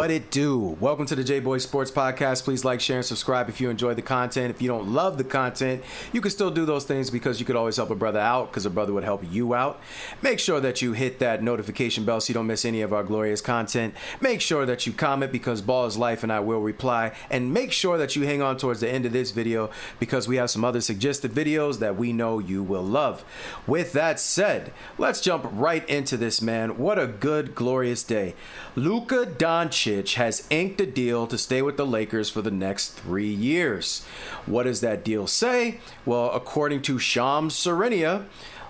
What it do? Welcome to the J-Boy Sports Podcast. Please like, share, and subscribe if you enjoy the content. If you don't love the content, you can still do those things because you could always help a brother out because a brother would help you out. Make sure that you hit that notification bell so you don't miss any of our glorious content. Make sure that you comment because ball is life and I will reply. And make sure that you hang on towards the end of this video because we have some other suggested videos that we know you will love. With that said, let's jump right into this, man. What a good, glorious day. LUKA Doncic has inked a deal to stay with the Lakers for the next 3 years. What does that deal say? Well, according to Shams Charania,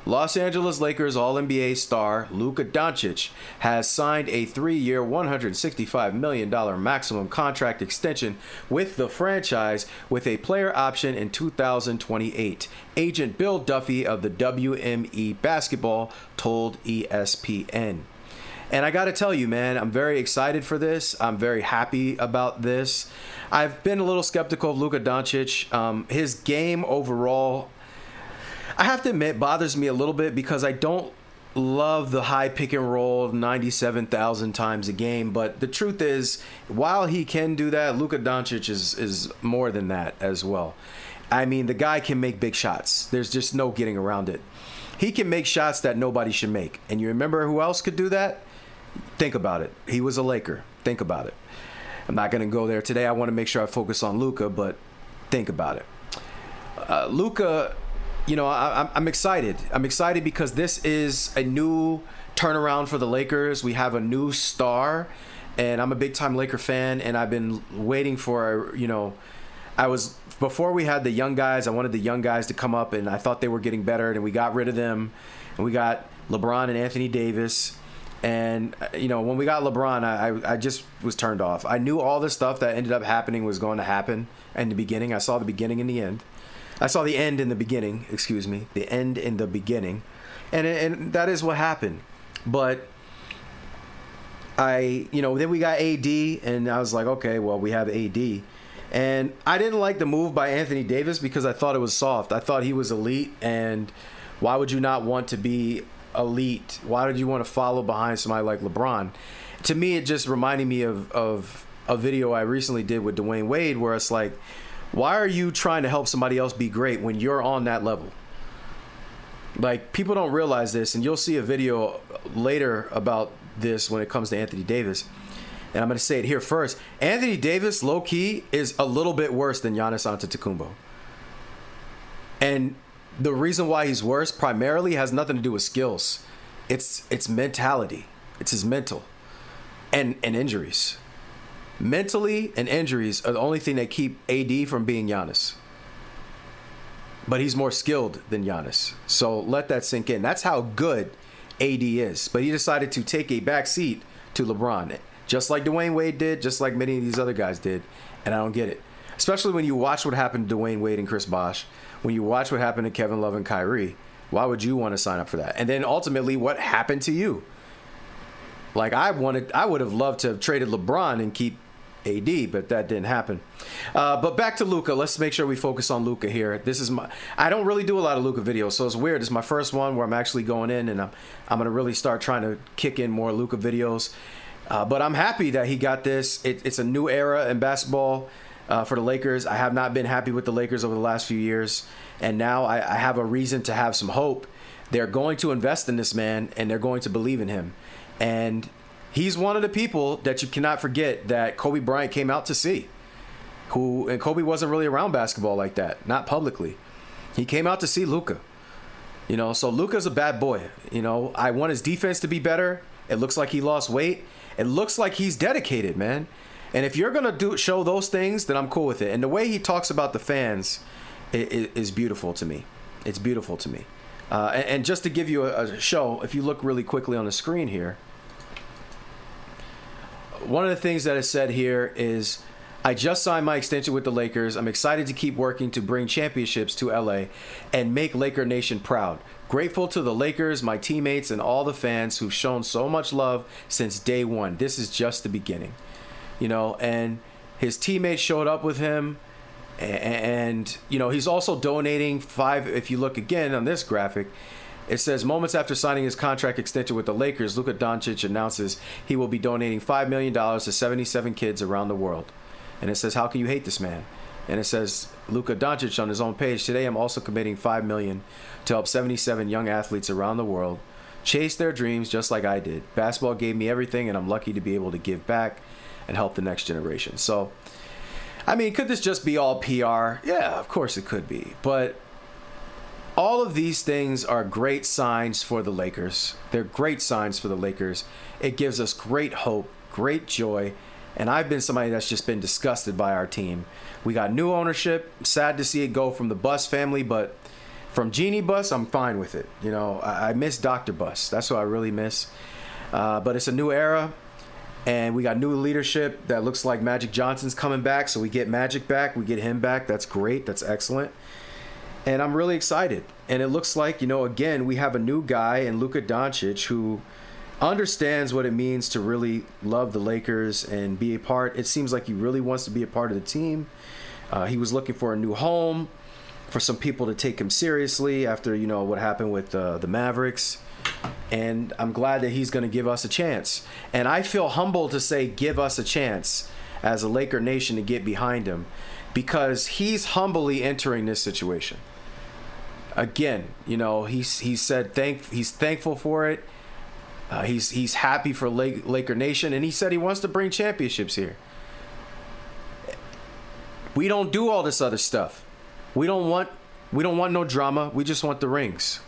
Los Angeles Lakers All-NBA star LUKA Doncic has signed a 3-year, $165 million maximum contract extension with the franchise with a player option in 2028. Agent Bill Duffy of the WME Basketball told ESPN. And I got to tell you, man, I'm very excited for this. I'm very happy about this. I've been a little skeptical of LUKA Doncic. His game overall, I have to admit, bothers me a little bit because I don't love the high pick and roll 97,000 times a game. But the truth is, while he can do that, LUKA Doncic is more than that as well. I mean, the guy can make big shots. There's just no getting around it. He can make shots that nobody should make. And you remember who else could do that? Think about it. He was a Laker. Think about it. I'm not going to go there today. I want to make sure I focus on LUKA, but think about it. LUKA, you know, I'm excited. I'm excited because this is a new turnaround for the Lakers. We have a new star, and I'm a big-time Laker fan, and I've been waiting for, before we had the young guys, I wanted the young guys to come up, and I thought they were getting better, and we got rid of them, and we got LeBron and Anthony Davis. And, when we got LeBron, I just was turned off. I knew all the stuff that ended up happening was going to happen in the beginning. I saw the beginning and the end. I saw the end in the beginning, the end in the beginning. And that is what happened. But then we got AD, and I was like, okay, well, we have AD. And I didn't like the move by Anthony Davis because I thought it was soft. I thought he was elite, and why would you not want to be elite? Why did you want to follow behind somebody like LeBron? To me, it just reminded me of a video I recently did with Dwayne Wade where it's like, why are you trying to help somebody else be great when you're on that level? Like, people don't realize this, and you'll see a video later about this when it comes to Anthony Davis. And I'm going to say it here first. Anthony Davis, low-key, is a little bit worse than Giannis Antetokounmpo. And the reason why he's worse primarily has nothing to do with skills. It's mentality. It's his mental and injuries. Mentally and injuries are the only thing that keep AD from being Giannis. But he's more skilled than Giannis. So let that sink in. That's how good AD is. But he decided to take a back seat to LeBron, just like Dwayne Wade did, just like many of these other guys did. And I don't get it. Especially when you watch what happened to Dwayne Wade and Chris Bosh. When you watch what happened to Kevin Love and Kyrie, why would you want to sign up for that? And then ultimately, what happened to you? Like, I would have loved to have traded LeBron and keep AD, but that didn't happen. But back to LUKA. Let's make sure we focus on LUKA here. I don't really do a lot of LUKA videos, so it's weird. This is my first one where I'm actually going in, and I'm going to really start trying to kick in more LUKA videos. But I'm happy that he got this. It's a new era in basketball. For the Lakers. I have not been happy with the Lakers over the last few years, and now I have a reason to have some hope. They're going to invest in this man, and they're going to believe in him. And he's one of the people that you cannot forget that Kobe Bryant came out to see. And Kobe wasn't really around basketball like that, not publicly. He came out to see LUKA. So LUKA's a bad boy. I want his defense to be better. It looks like he lost weight. It looks like he's dedicated, man. And if you're going to show those things, then I'm cool with it. And the way he talks about the fans is beautiful to me. It's beautiful to me. And just to give you a show, if you look really quickly on the screen here, one of the things that is said here is, I just signed my extension with the Lakers. I'm excited to keep working to bring championships to LA and make Laker Nation proud. Grateful to the Lakers, my teammates, and all the fans who've shown so much love since day one. This is just the beginning. And his teammates showed up with him, and he's also donating if you look again on this graphic, It says, moments after signing his contract extension with the Lakers, Luka Doncic announces he will be donating $5 million to 77 kids around the world. And it says, how can you hate this man? And it says, Luka Doncic on his own page, today I'm also committing $5 million to help 77 young athletes around the world chase their dreams just like I did. Basketball gave me everything, and I'm lucky to be able to give back and help the next generation. So, I mean, could this just be all PR? Yeah, of course it could be. But all of these things are great signs for the Lakers. They're great signs for the Lakers. It gives us great hope, great joy. And I've been somebody that's just been disgusted by our team. We got new ownership. Sad to see it go from the Buss family, but from Jeannie Buss, I'm fine with it. You know, I miss Dr. Buss. That's what I really miss. But it's a new era, and we got new leadership that looks like Magic Johnson's coming back. So we get Magic back. We get him back. That's great. That's excellent. And I'm really excited. And it looks like, you know, again, we have a new guy in Luka Doncic who understands what it means to really love the Lakers and be a part. It seems like he really wants to be a part of the team. He was looking for a new home, for some people to take him seriously after, you know, what happened with the Mavericks. And I'm glad that he's going to give us a chance. And I feel humbled to say give us a chance as a Laker Nation to get behind him, because he's humbly entering this situation. Again, you know, he said he's thankful for it. He's happy for Laker Nation, and he said he wants to bring championships here. We don't do all this other stuff. We don't want no drama. We just want the rings.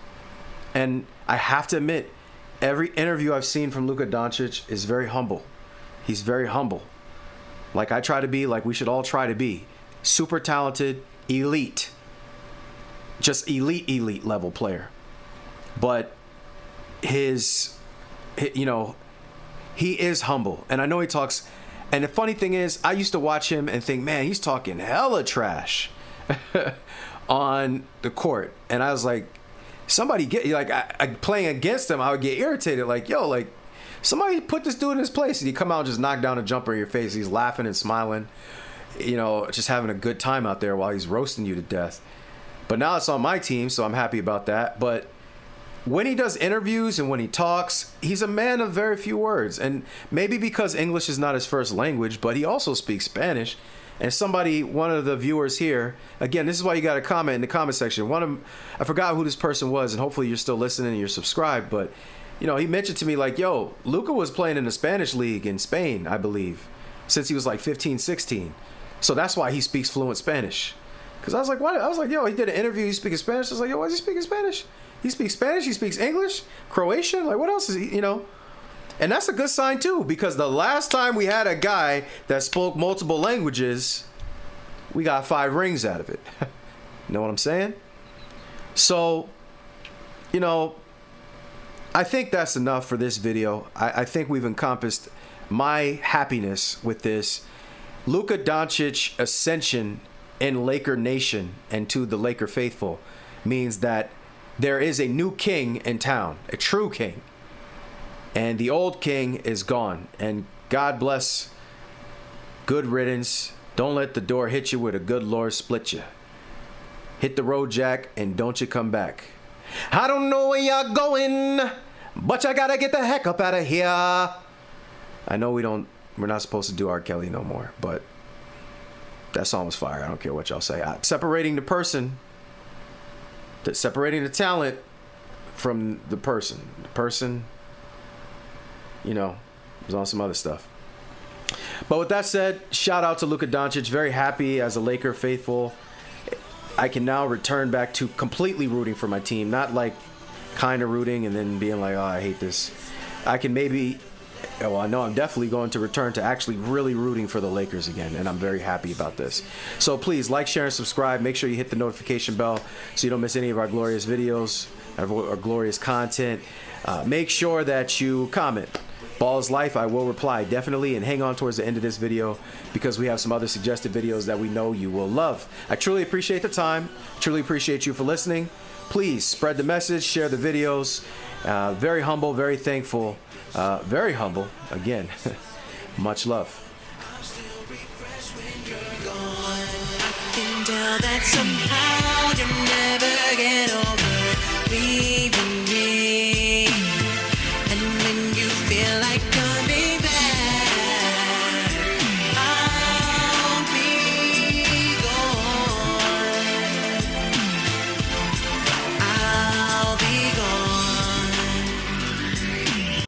And I have to admit, every interview I've seen from Luka Doncic is very humble. He's very humble. Like I try to be, like we should all try to be. Super talented, elite. Just elite level player. But you know, he is humble. And I know he talks, and the funny thing is, I used to watch him and think, man, he's talking hella trash on the court. And I was like, somebody get, like, I playing against him, I would get irritated. Like, yo, like, somebody put this dude in his place. And he come out and just knock down a jumper in your face. He's laughing and smiling, you know, just having a good time out there while he's roasting you to death. But now it's on my team, so I'm happy about that. But when he does interviews and when he talks, he's a man of very few words. And maybe because English is not his first language, but he also speaks Spanish. And one of the viewers here, again, this is why you got to comment in the comment section. I forgot who this person was, and hopefully you're still listening and you're subscribed. But, you know, he mentioned to me like, yo, Luka was playing in the Spanish league in Spain, I believe, since he was like 15, 16. So that's why he speaks fluent Spanish. Because I was like, what? I was like, yo, he did an interview, he's speaking Spanish. I was like, yo, why is he speaking Spanish? He speaks Spanish, he speaks English, Croatian. Like, what else is he, you know? And that's a good sign, too, because the last time we had a guy that spoke multiple languages, we got 5 rings out of it. You know what I'm saying? So, you know, I think that's enough for this video. I think we've encompassed my happiness with this. Luka Doncic ascension in Laker Nation and to the Laker faithful means that there is a new king in town, a true king. And the old king is gone. And God bless. Good riddance. Don't let the door hit you where the good Lord split you. Hit the road, Jack, and don't you come back. I don't know where you're going, but you gotta get the heck up out of here. I know we're not supposed to do R. Kelly no more, but that song was fire. I don't care what y'all say. Separating the person, separating the talent from the person. The person, you know, was on some other stuff. But with that said, shout out to Luka Doncic. Very happy as a Laker faithful. I can now return back to completely rooting for my team. Not like kind of rooting and then being like, oh, I hate this. I can maybe, well, I know I'm definitely going to return to actually really rooting for the Lakers again. And I'm very happy about this. So please like, share, and subscribe. Make sure you hit the notification bell so you don't miss any of our glorious videos, our glorious content. Make sure that you comment. Ball's life, I will reply definitely, and hang on towards the end of this video because we have some other suggested videos that we know you will love. I truly appreciate the time, truly appreciate you for listening. Please spread the message, share the videos. Very humble, very thankful, very humble again. Much love. That somehow you never get over leaving me. you feel like coming